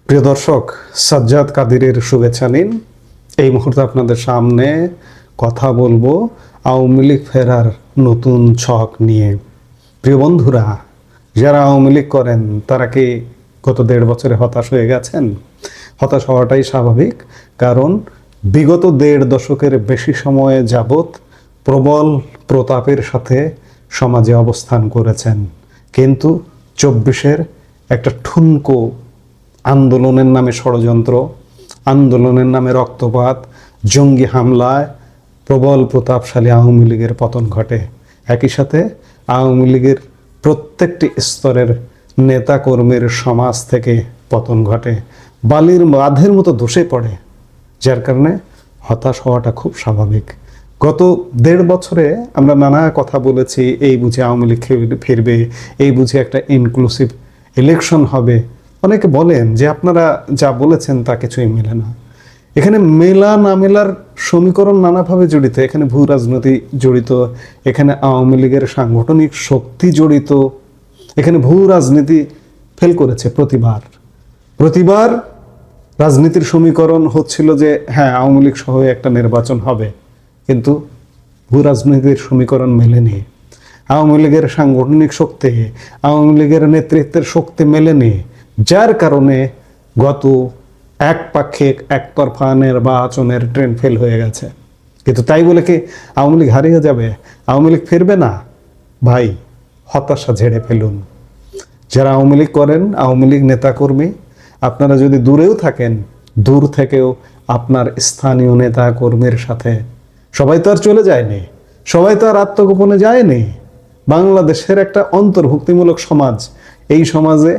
প্রিয় দর্শক, সাজ্জাদ কাদিরের শুভেচ্ছা নিন। এই মুহূর্তে আপনাদের সামনে কথা বলবো আওয়ামী লীগ ফেরার নতুন ছক নিয়ে। প্রিয় বন্ধুরা, যারা আওয়ামী লীগ করেন তারা কি গত 1.5 বছরে হতাশ হয়ে গেছেন? হতাশ হওয়াটাই স্বাভাবিক, কারণ বিগত 1.5 দশকের বেশি সময়ে যাবৎ প্রবল প্রতাপের সাথে সমাজে অবস্থান করেছেন, কিন্তু 24-এর একটা ঠুনকো আন্দোলনের নামে ষড়যন্ত্র, আন্দোলনের নামে রক্তপাত, জঙ্গি হামলায় প্রবল প্রতাপশালী আওয়ামী লীগের পতন ঘটে। একই সাথে আওয়ামী লীগের প্রত্যেকটি স্তরের নেতাকর্মীর সমাজ থেকে পতন ঘটে, বালির বাঁধের মতো ধসে পড়ে, যার কারণে হতাশ হওয়াটা খুব স্বাভাবিক। গত 1.5 বছরে আমরা নানা কথা বলেছি, এই বুঝে আওয়ামী লীগ ফিরবে, এই বুঝে একটা ইনক্লুসিভ ইলেকশন হবে। অনেকে বলেন যে আপনারা যা বলেছেন তা কিছুই মেলে না। এখানে মেলা না মেলার সমীকরণ নানাভাবে জড়িত, এখানে ভূ রাজনীতি জড়িত, এখানে আওয়ামী লীগের সাংগঠনিক শক্তি জড়িত, এখানে ভূ রাজনীতি ফেল করেছে প্রতিবার রাজনীতির সমীকরণ হচ্ছিল যে হ্যাঁ, আওয়ামী লীগ সহ একটা নির্বাচন হবে, কিন্তু ভূ রাজনীতির সমীকরণ মেলেনি। আওয়ামী লীগের সাংগঠনিক শক্তি, আওয়ামী লীগের নেতৃত্বের শক্তি মেলেনি, যার কারণে গত একপাক্ষিক একতরফা নির্বাচনের ট্রেন ফেল হয়ে গেছে। কিন্তু তাই বলে কি আওয়ামী লীগ হারিয়ে যাবে? আওয়ামী লীগ ফিরবে না? ভাই, হতাশা ঝেড়ে ফেলুন। যারা আওয়ামী লীগ করেন, আওয়ামী লীগ নেতাকর্মী, আপনারা যদি দূরেও থাকেন, দূর থেকেও আপনার স্থানীয় নেতা কর্মীর সাথে, সবাই তো আর চলে যায়নি, সবাই তো আর আত্মগোপনে যায়নি। বাংলাদেশের একটা অন্তর্ভুক্তিমূলক সমাজ, এই সমাজে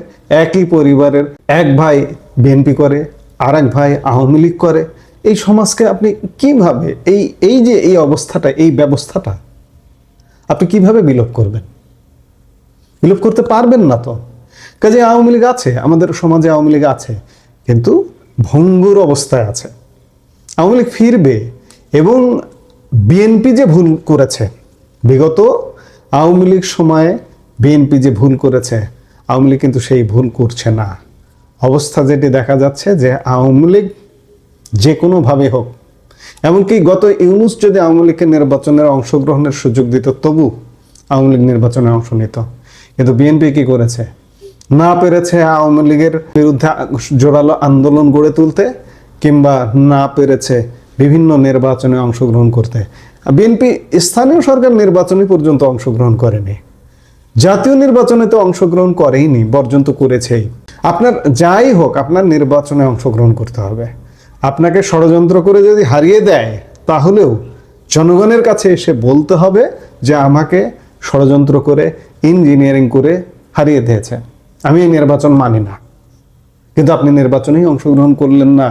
একই পরিবারের এক ভাই বিএনপি করে, আর এক ভাই আওয়ামী লীগ করে। এই সমাজকে আপনি কিভাবে এই অবস্থাটা, এই ব্যবস্থাটা আপনি কিভাবে বিলোপ করবেন? বিলোপ করতে পারবেন না তো। কাজে আওয়ামী লীগ আছে, আমাদের সমাজে আওয়ামী লীগ আছে, কিন্তু ভঙ্গুর অবস্থায় আছে। আওয়ামী লীগ ফিরবে, এবং বিএনপি যে ভুল করেছে বিগত আওয়ামী লীগ সময়ে, বিএনপি যে ভুল করেছে, আওয়ামী লীগ কিন্তু সেই ভুল করছে না। অবস্থা যেটি দেখা যাচ্ছে যে আওয়ামী লীগ যে কোনোভাবে হোক, এমনকি গত ইউনূস যদি আওয়ামী লীগকে নির্বাচনের অংশগ্রহণের সুযোগ দিত, তবু আওয়ামী লীগ নির্বাচনে অংশ নিত। কিন্তু বিএনপি কি করেছে? না পেরেছে আওয়ামী লীগের বিরুদ্ধে জোরালো আন্দোলন গড়ে তুলতে, কিংবা না পেরেছে বিভিন্ন নির্বাচনে অংশগ্রহণ করতে। বিএনপি স্থানীয় সরকার নির্বাচনে পর্যন্ত অংশগ্রহণ করেনি, জাতীয় নির্বাচনে তো অংশগ্রহণ করেইনি, বর্জন তো করেছেই। আপনার যাই হোক, আপনার নির্বাচনে অংশগ্রহণ করতে হবে। আপনাকে ষড়যন্ত্র করে যদি হারিয়ে দেয়, তাহলেও জনগণের কাছে এসে বলতে হবে যে আমাকে ষড়যন্ত্র করে, ইঞ্জিনিয়ারিং করে হারিয়ে দিয়েছে, আমি এই নির্বাচন মানি না। কিন্তু আপনি নির্বাচনেই অংশগ্রহণ করলেন না,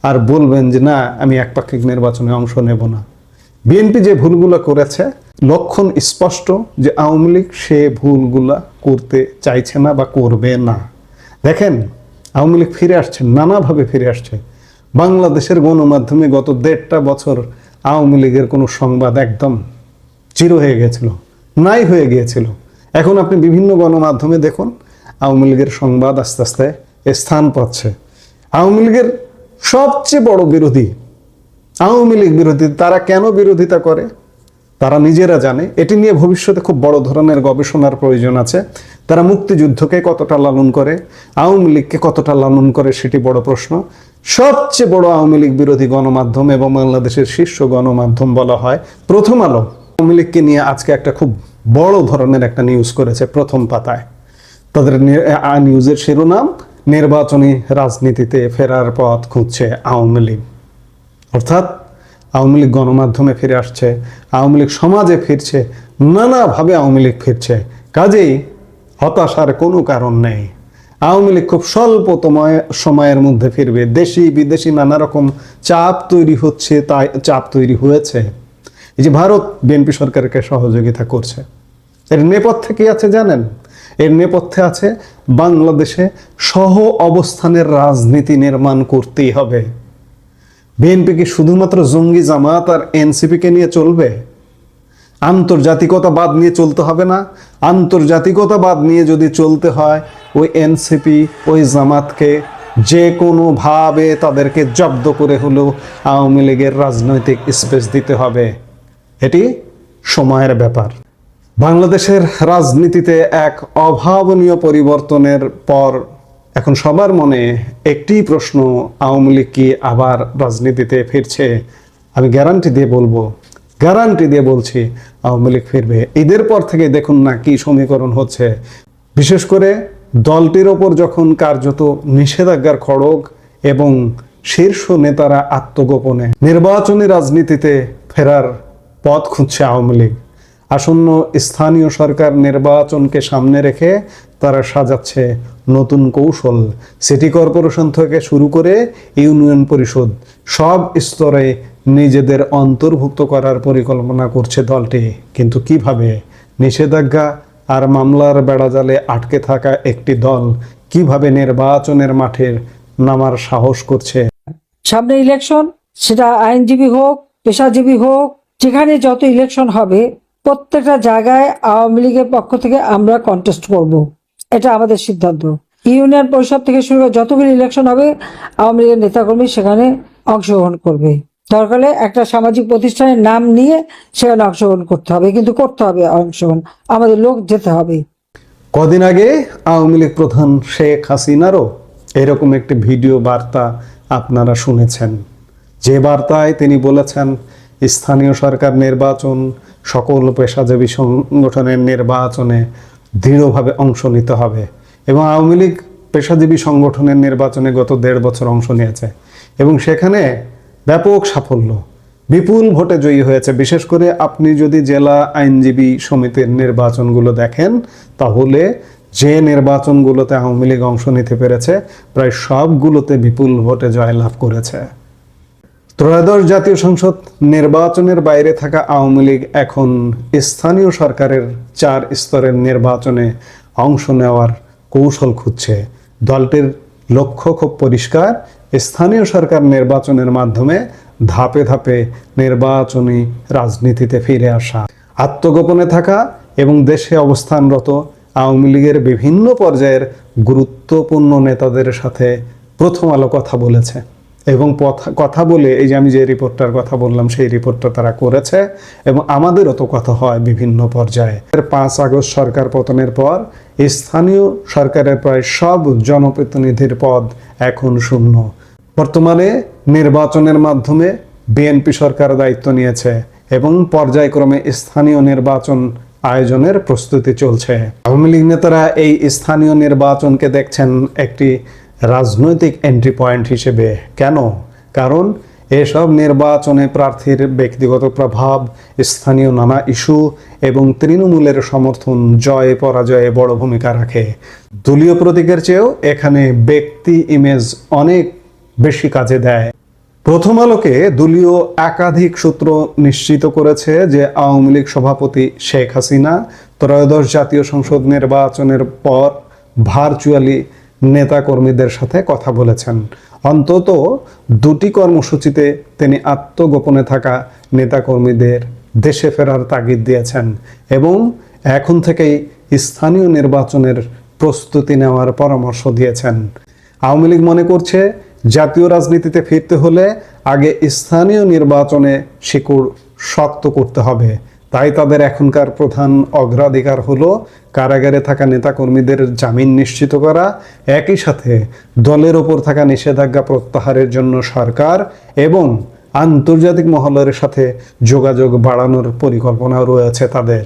আর বলবেন যে না, আমি একপাক্ষিক নির্বাচনে অংশ নেব না। বিএনপি যে ভুলগুলো করেছে, লক্ষণ স্পষ্ট যে আওয়ামী লীগ সে ভুলগুলা করতে চাইছে না বা করবে না। দেখেন, আওয়ামী লীগ ফিরে আসছে, নানাভাবে ফিরে আসছে। বাংলাদেশের গণমাধ্যমে গত 1.5 বছর আওয়ামী লীগের কোনো সংবাদ একদম চির হয়ে গেছিল, নাই হয়ে গিয়েছিল। এখন আপনি বিভিন্ন গণমাধ্যমে দেখুন, আওয়ামী লীগের সংবাদ আস্তে আস্তে স্থান পাচ্ছে। আওয়ামী লীগের সবচেয়ে বড় বিরোধী, আওয়ামী লীগ বিরোধী, তারা কেন বিরোধিতা করে তারা নিজেরা জানে। এটি নিয়ে ভবিষ্যতে খুব বড় ধরনের গবেষণার প্রয়োজন আছে। তারা মুক্তিযুদ্ধকে কতটা লালন করে, আওয়ামী লীগকে কতটা লালন করে, সেটি বড় প্রশ্ন। সবচেয়ে বড় আওয়ামী লীগ বিরোধী গণমাধ্যম এবং বাংলাদেশের শীর্ষ গণমাধ্যম বলা হয় প্রথম আলো, আওয়ামী লীগকে নিয়ে আজকে একটা খুব বড় ধরনের একটা নিউজ করেছে প্রথম পাতায়। তাদের নিউজের শিরোনাম, নির্বাচনী রাজনীতিতে ফেরার পথ খুঁজছে আওয়ামী লীগ। অর্থাৎ আওয়ামী লীগ গণমাধ্যমে ফিরে আসছে, আওয়ামী লীগ সমাজে ফিরছে, নানাভাবে আওয়ামী লীগ ফিরছে। কাজেই হতাশার কোনো কারণ নেই। আওয়ামী লীগ খুব স্বল্প সময়ের মধ্যে ফিরবে। দেশি বিদেশি নানা রকম চাপ তৈরি হচ্ছে, তাই চাপ তৈরি হয়েছে। এই যে ভারত বিএনপি সরকারকে সহযোগিতা করছে, এর নেপথ্যে কি আছে জানেন? এর নেপথ্যে আছে বাংলাদেশে সহ অবস্থানের রাজনীতি নির্মাণ করতেই হবে। বিএনপি কি শুধুমাত্র জঙ্গি জামাত আর এনসিপিকে নিয়ে চলবে? আন্তর্জাতিকতাবাদ নিয়ে চলতে হবে না? আন্তর্জাতিকতাবাদ নিয়ে যদি চলতে হয়, ওই এনসিপি, ওই জামাতকে যে কোনোভাবে তাদেরকে জব্দ করে হলেও আওয়ামী লীগের রাজনৈতিক স্পেস দিতে হবে। এটি সময়ের ব্যাপার। বাংলাদেশের রাজনীতিতে এক অভাবনীয় পরিবর্তনের পর এখন সবার মনে একটি প্রশ্ন, আওয়ামী লীগ কি আবার রাজনীতিতে ফিরছে? আমি গ্যারান্টি দিয়ে বলছি আওয়ামী লীগ ফিরবে। ঈদের পর থেকে দেখুন না কি সমীকরণ হচ্ছে। বিশেষ করে দলটির ওপর যখন কার্যত নিষেধাজ্ঞার খড়গ এবং শীর্ষ নেতারা আত্মগোপনে নির্বাচনী রাজনীতিতে ফেরার পথ খুঁজছে আওয়ামী লীগ। আসন্ন স্থানীয় সরকার নির্বাচনকে সামনে রেখে তারা সাজাচ্ছে নতুন কৌশল। সিটি কর্পোরেশন থেকে শুরু করে ইউনিয়ন পরিষদ সব স্তরে নিজেদের অন্তর্ভুক্ত করার পরিকল্পনা করছে দলটি। কিন্তু কিভাবে? নিষেধাজ্ঞা আর মামলার বেড়াজালে আটকে থাকা একটি দল কিভাবে নির্বাচনের মাঠে নামার সাহস করছে? সামনে ইলেকশন, সেটা আইনজীবী হোক, পেশাজীবী হোক, যেখানে যত ইলেকশন হবে প্রত্যেকটা জায়গায় আওয়ামী লীগের পক্ষ থেকে আমরা কন্টেস্ট করব। এটা আমাদের সিদ্ধান্ত। ইউনিয়ন পরিষদ থেকে শুরু করে যতগুলি ইলেকশন হবে আওয়ামী লীগের নেতাকর্মী সেখানে অংশগ্রহণ করবে। দরকার হলে একটা সামাজিক প্রতিষ্ঠানের নাম নিয়ে সেখানে অংশগ্রহণ করতে হবে, কিন্তু করতে হবে অংশগ্রহণ, আমাদের লোক যেতে হবে। কদিন আগে আওয়ামী লীগ প্রধান শেখ হাসিনারও এরকম একটি ভিডিও বার্তা আপনারা শুনেছেন, যে বার্তায় তিনি বলেছেন স্থানীয় সরকার নির্বাচন, সকল পেশাজীবী সংগঠনের নির্বাচনে দৃঢ়ভাবে অংশ নিতে হবে। এবং আওয়ামী লীগ পেশাজীবী সংগঠনের নির্বাচনে গত 1.5 বছর অংশ নিয়েছে এবং সেখানে ব্যাপক সাফল্য, বিপুল ভোটে জয়ী হয়েছে। বিশেষ করে আপনি যদি জেলা আইনজীবী সমিতির নির্বাচনগুলো দেখেন, তাহলে যে নির্বাচনগুলোতে আওয়ামী লীগ অংশ নিতে পেরেছে প্রায় সবগুলোতে বিপুল ভোটে জয়লাভ করেছে। ত্রয়োদশ জাতীয় সংসদ নির্বাচনের বাইরে থাকা আওয়ামী লীগ এখন স্থানীয় সরকারের 4 স্তরের নির্বাচনে অংশ নেওয়ার কৌশল খুঁজছে। দলটির লক্ষ্য খুব পরিষ্কার, স্থানীয় সরকার নির্বাচনের মাধ্যমে ধাপে ধাপে নির্বাচনী রাজনীতিতে ফিরে আসা। আত্মগোপনে থাকা এবং দেশে অবস্থানরত আওয়ামী লীগের বিভিন্ন পর্যায়ের গুরুত্বপূর্ণ নেতাদের সাথে প্রথম আলো কথা বলেছে এবং কথা বলে এই যে আমি যে রিপোর্টটার কথা বললাম সেই রিপোর্টটা তারা করেছে এবং আমাদেরও তো কথা হয় বিভিন্ন পর্যায়ে। 5 আগস্ট সরকার পতনের পর স্থানীয় সরকারের প্রায় সব জনপ্রতিনিধির পদ এখন শূন্য। বর্তমানে নির্বাচনের মাধ্যমে বিএনপি সরকার দায়িত্ব নিয়েছে এবং পর্যায়ক্রমে স্থানীয় নির্বাচন আয়োজনের প্রস্তুতি চলছে। আওয়ামী লীগ নেতারা এই স্থানীয় নির্বাচনকে দেখছেন একটি রাজনৈতিক এন্ট্রি পয়েন্ট হিসেবে। কেন? কারণ এসব নির্বাচনে প্রার্থীর ব্যক্তিগত প্রভাব, স্থানীয় নানা ইস্যু এবং তৃণমূলের সমর্থন জয় পরাজয়ে বড় ভূমিকা রাখে। দলীয় প্রতীকের চেয়েও এখানে ব্যক্তি ইমেজ অনেক বেশি কাজে দেয়। প্রথম আলোকে দলীয় একাধিক সূত্র নিশ্চিত করেছে যে আওয়ামী লীগ সভাপতি শেখ হাসিনা ত্রয়োদশ জাতীয় সংসদ নির্বাচনের পর ভার্চুয়ালি নেতাকর্মীদের সাথে কথা বলেছেন। অন্তত 2টি কর্মসূচিতে তিনি আত্মগোপনে থাকা নেতাকর্মীদের দেশে ফেরার তাগিদ দিয়েছেন এবং এখন থেকেই স্থানীয় নির্বাচনের প্রস্তুতি নেওয়ার পরামর্শ দিয়েছেন। আওয়ামী লীগ মনে করছে জাতীয় রাজনীতিতে ফিরতে হলে আগে স্থানীয় নির্বাচনে শিকড় শক্ত করতে হবে। তাই তাদের এখনকার প্রধান অগ্রাধিকার হলো কারাগারে থাকা নেতাকর্মীদের জামিন নিশ্চিত করা, একই সাথে দলের ওপর থাকা নিষেধাজ্ঞা প্রত্যাহারের জন্য সরকার এবং আন্তর্জাতিক মহলের সাথে যোগাযোগ বাড়ানোর পরিকল্পনা রয়েছে তাদের।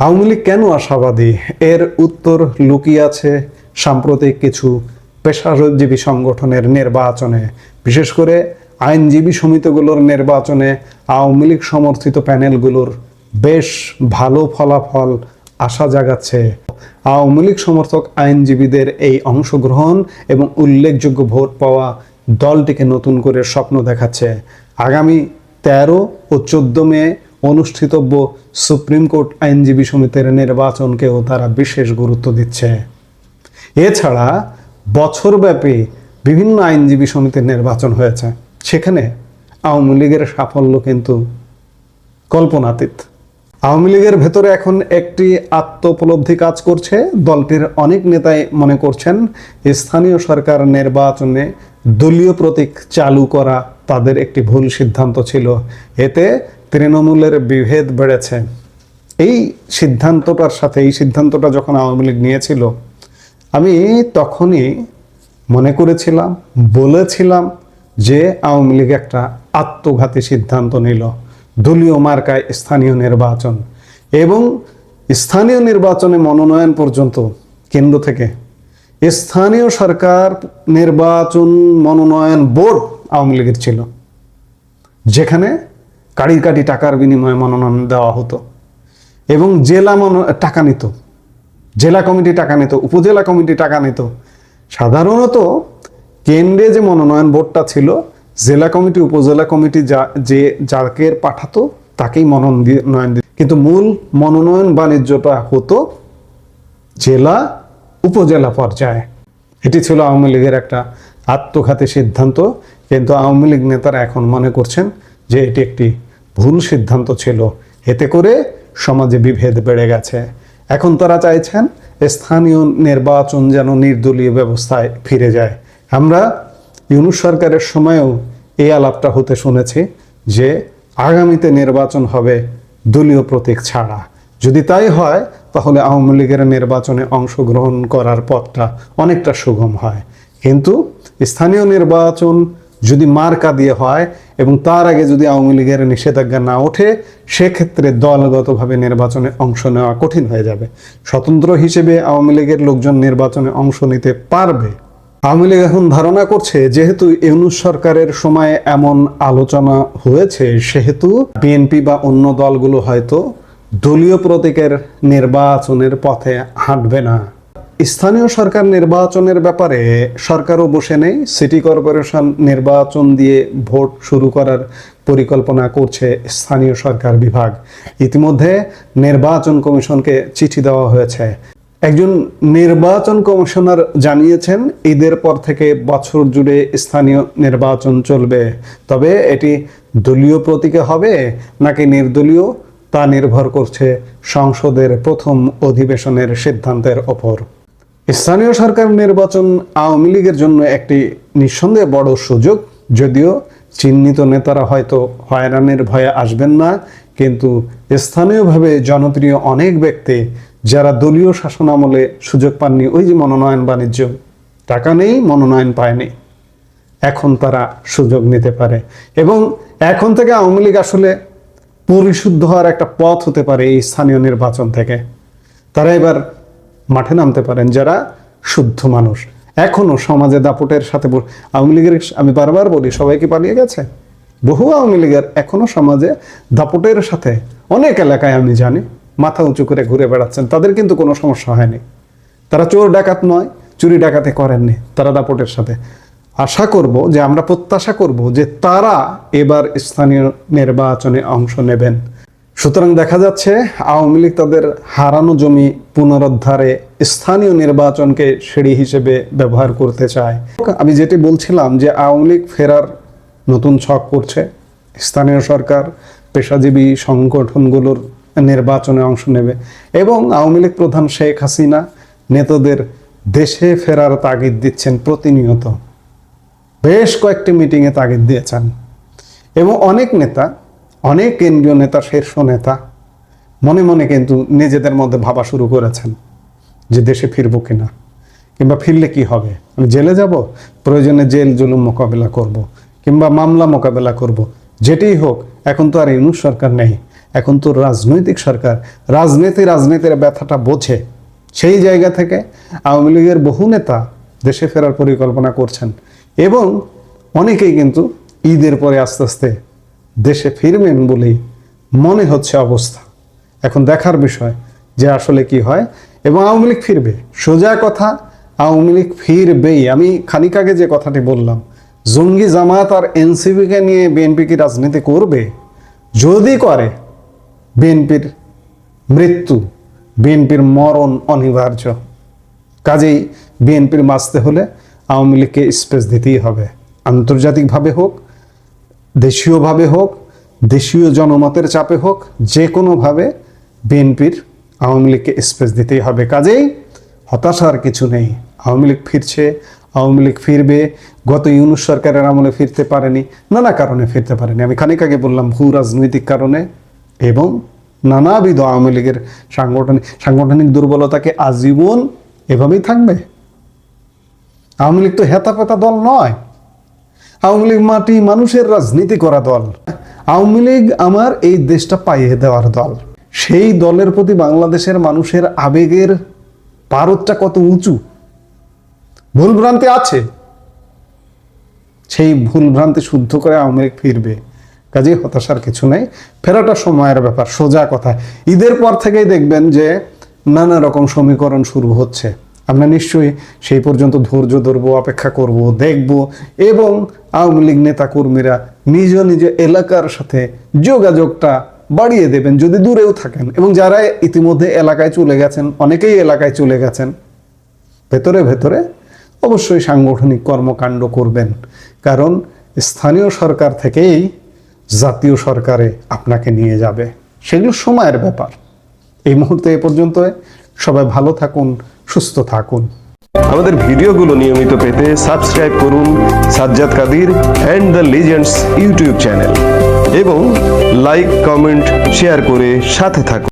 আওয়ামী লীগ কেন আশাবাদী? এর উত্তর লুকিয়ে আছে সাম্প্রতিক কিছু পেশাজীবী সংগঠনের নির্বাচনে, বিশেষ করে আইনজীবী সমিতিগুলোর নির্বাচনে আওয়ামী লীগ সমর্থিত প্যানেলগুলোর বেশ ভালো ফলাফল আশা জাগাচ্ছে। আওয়ামী লীগ সমর্থক আইনজীবীদের এই অংশগ্রহণ এবং উল্লেখযোগ্য ভোট পাওয়া দলটিকে নতুন করে স্বপ্ন দেখাচ্ছে। আগামী 13 ও 14 মে অনুষ্ঠিতব্য সুপ্রিম কোর্ট আইনজীবী সমিতির নির্বাচনকেও তারা বিশেষ গুরুত্ব দিচ্ছে। এছাড়া বছরব্যাপী বিভিন্ন আইনজীবী সমিতির নির্বাচন হয়েছে, সেখানে আওয়ামী লীগের সাফল্য কিন্তু কল্পনাতীত। আওয়ামী লীগের ভেতরে এখন একটি আত্মোপলব্ধি কাজ করছে। দলটির অনেক নেতাই মনে করছেন স্থানীয় সরকার নির্বাচনে দলীয় প্রতীক চালু করা তাদের একটি ভুল সিদ্ধান্ত ছিল। এতে তৃণমূলের বিভেদ বেড়েছে। এই সিদ্ধান্তটা যখন আওয়ামী লীগ নিয়েছিল, আমি তখনই মনে করেছিলাম, বলেছিলাম যে আওয়ামী লীগ একটা আত্মঘাতী সিদ্ধান্ত নিল। দলীয় মার্কায় স্থানীয় নির্বাচন এবং স্থানীয় নির্বাচনে মনোনয়ন পর্যন্ত কেন্দ্র থেকে স্থানীয় সরকার নির্বাচন মনোনয়ন বোর্ড আওয়ামী লীগের ছিল, যেখানে কাড়ি কাড়ি টাকার বিনিময়ে মনোনয়ন দেওয়া হতো এবং টাকা নিত, জেলা কমিটি টাকা নিত, উপজেলা কমিটি টাকা নিত। সাধারণত কেন্দ্রে যে মনোনয়ন বোর্ডটা ছিল, জেলা কমিটি উপজেলা কমিটি যাকে পাঠাতো তাকেই মনোনয়ন দিত, কিন্তু মূল মনোনয়ন বাণিজ্যটা হতো জেলা উপজেলা পর্যায়ে। এটি ছিল আওয়ামী লীগের একটা আত্মঘাতী সিদ্ধান্ত, কিন্তু আওয়ামী লীগ নেতারা এখন মনে করছেন যে এটি একটি ভুল সিদ্ধান্ত ছিল। এতে করে সমাজে বিভেদ বেড়ে গেছে। এখন তারা চাইছেন স্থানীয় নির্বাচন যেন নির্দলীয় ব্যবস্থায় ফিরে যায়। আমরা ইউনূস সরকারের সময়ও এই আলাপটা হতে শুনেছি যে আগামীতে নির্বাচন হবে দলীয় প্রতীক ছাড়া। যদি তাই হয় তাহলে আওয়ামী লীগের নির্বাচনে অংশগ্রহণ করার পথটা অনেকটা সুগম হয়। কিন্তু স্থানীয় নির্বাচন যদি মার্কা দিয়ে হয় এবং তার আগে যদি আওয়ামী লীগের নিষেধাজ্ঞা না ওঠে, সেক্ষেত্রে দলগতভাবে নির্বাচনে অংশ নেওয়া কঠিন হয়ে যাবে। স্বতন্ত্র হিসেবে আওয়ামী লীগের লোকজন নির্বাচনে অংশ নিতে পারবে। আওয়ামী লীগ এখন ধারণা করছে যেহেতু ইউনূস সরকারের সময় এমন আলোচনা হয়েছে, সেহেতু বিএনপি বা অন্য দলগুলো হয়তো দলীয় প্রতীকের নির্বাচনের পথে হাঁটবে না। স্থানীয় সরকার নির্বাচনের ব্যাপারে সরকারও বসে নেই। সিটি কর্পোরেশন নির্বাচন দিয়ে ভোট শুরু করার পরিকল্পনা করছে স্থানীয় সরকার বিভাগ। ইতিমধ্যে নির্বাচন কমিশনকে চিঠি দেওয়া হয়েছে। একজন নির্বাচন কমিশনার জানিয়েছেন ঈদের পর থেকে বছর জুড়ে স্থানীয় নির্বাচন চলবে, তবে এটি দলীয় প্রতীকে হবে নাকি নির্দলীয় তা নির্ভর করছে সংসদের প্রথম অধিবেশনের সিদ্ধান্তের ওপর। স্থানীয় সরকার নির্বাচন আওয়ামী লীগের জন্য একটি নিঃসন্দেহে বড় সুযোগ। যদিও চিহ্নিত নেতারা হয়তো হয়রানির ভয়ে আসবেন না, কিন্তু স্থানীয়ভাবে জনপ্রিয় অনেক ব্যক্তি যারা দলীয় শাসন আমলে সুযোগ পাননি, ওই যে মনোনয়ন বাণিজ্য, টাকা নেই, মনোনয়ন পায়নি, এখন তারা সুযোগ নিতে পারে। এবং এখন থেকে আওয়ামী লীগ আসলে পরিশুদ্ধ হওয়ার একটা পথ হতে পারে এই স্থানীয় নির্বাচন থেকে। তারা এবার মাঠে নামতে পারেন যারা শুদ্ধ মানুষ। এখনো সমাজে দাপটের সাথে আওয়ামী লীগের, আমি বারবার বলি, সবাই কি পালিয়ে গেছে? বহু আওয়ামী লীগের এখনো সমাজে দাপটের সাথে অনেক এলাকায় আমি জানি মাথা উঁচু করে ঘুরে বেড়াচ্ছেন। তাদের কিন্তু কোনো সমস্যা হয়নি। তারা চোর ডাকাত নয়, চুরি ডাকাতি করেননি, তারা দাপটের সাথে। আশা করব যে আমরা প্রত্যাশা করব যে তারা এবার স্থানীয় নির্বাচনে অংশ নেবেন। সুতরাং দেখা যাচ্ছে আওয়ামী লীগ তাদের হারানো জমি পুনরুদ্ধারে স্থানীয় নির্বাচনকে সিঁড়ি হিসেবে ব্যবহার করতে চায়। আমি যেটি বলছিলাম যে আওয়ামী লীগ ফেরার নতুন ছক করছে। স্থানীয় সরকার পেশাজীবী সংগঠনগুলোর নির্বাচনে অংশ নেবে এবং আওয়ামী লীগ প্রধান শেখ হাসিনা নেতাদের দেশে ফেরার তাগিদ দিচ্ছেন প্রতিনিয়ত। বেশ কয়েকটি মিটিংয়ে তাগিদ দিয়েছেন এবং অনেক নেতা, অনেক কেন্দ্রীয় নেতা, শীর্ষ নেতা মনে মনে কিন্তু নিজেদের মধ্যে ভাবা শুরু করেছেন যে দেশে ফিরবো কিনা, কিংবা ফিরলে কি হবে, আমি জেলে যাব, প্রয়োজনে জেল জুলুম মোকাবেলা করব, কিংবা মামলা মোকাবেলা করব, যেটাই হোক। এখন তো আর ইউনূস সরকার নেই, এখন তো রাজনৈতিক সরকার। রাজনীতির ব্যথাটা বোঝে। সেই জায়গা থেকে আওয়ামী লীগের বহু নেতা দেশে ফেরার পরিকল্পনা করছেন এবং অনেকেই কিন্তু ঈদের পরে আস্তে আস্তে দেশে ফিরবেন বলেই মনে হচ্ছে অবস্থা। এখন দেখার বিষয় যে আসলে কি হয় এবং আওয়ামী লীগ ফিরবে। সোজা কথা, আওয়ামী লীগ ফিরবেই। আমি খানিক আগে যে কথাটি বললাম, জঙ্গি জামাত আর এনসিপিকে নিয়ে বিএনপি কি রাজনীতি করবে? যদি করে, বিএনপির মৃত্যু, বিএনপির মরণ অনিবার্য। কাজেই বিএনপির বাঁচতে হলে আওয়ামী লীগকে স্পেস দিতেই হবে। আন্তর্জাতিকভাবে হোক, দেশীয়ভাবে হোক, দেশীয় জনমতের চাপে হোক, যে কোনোভাবে বিএনপির আওয়ামী লীগকে স্পেস দিতেই হবে। কাজেই হতাশার কিছু নেই। আওয়ামী লীগ ফিরছে, আওয়ামী লীগ ফিরবে। গত ইউনূস সরকারের আমলে ফিরতে পারেনি, নানা কারণে ফিরতে পারেনি। আমি খানিক আগে বললাম ভূ রাজনৈতিক কারণে এবং নানাবিধ আওয়ামী লীগের সাংগঠনিক দুর্বলতাকে আজীবন এভাবেই থাকবে। আওয়ামী লীগ তো হেতাপেতা দল নয়। আওয়ামী লীগ মাটি মানুষের রাজনীতি করা দল। আওয়ামী লীগ আমার এই দেশটা পাইয়ে দেওয়ার দল। সেই দলের প্রতি বাংলাদেশের মানুষের আবেগের পারদটা কত উঁচু। ভুলভ্রান্তি আছে, সেই ভুলভ্রান্তি শুদ্ধ করে আওয়ামী লীগ ফিরবে। কাজেই হতাশার কিছু নেই, ফেরাটা সময়ের ব্যাপার। সোজা কথা, ঈদের পর থেকেই দেখবেন যে নানা রকম সমীকরণ শুরু হচ্ছে। আমরা নিশ্চয়ই সেই পর্যন্ত ধৈর্য ধরবো, অপেক্ষা করব, দেখব এবং আওয়ামী লীগ নেতা কর্মীরা নিজ নিজ এলাকার সাথে যোগাযোগটা বাড়িয়ে দেবেন যদি দূরেও থাকেন। এবং যারা ইতিমধ্যে এলাকায় চলে গেছেন, অনেকেই এলাকায় চলে গেছেন, ভেতরে ভেতরে অবশ্যই সাংগঠনিক কর্মকাণ্ড করবেন। কারণ স্থানীয় সরকার থেকেই জাতীয় সরকারে আপনাকে নিয়ে যাবে। সেগুলো সময়ের ব্যাপার। এই মুহূর্তে এ পর্যন্ত। সবাই ভালো থাকুন, সুস্থ থাকুন। আমাদের ভিডিওগুলো নিয়মিত পেতে সাবস্ক্রাইব করুন Sajjad Kadir and the legends YouTube channel এবং লাইক, কমেন্ট, শেয়ার করে সাথে থাকুন।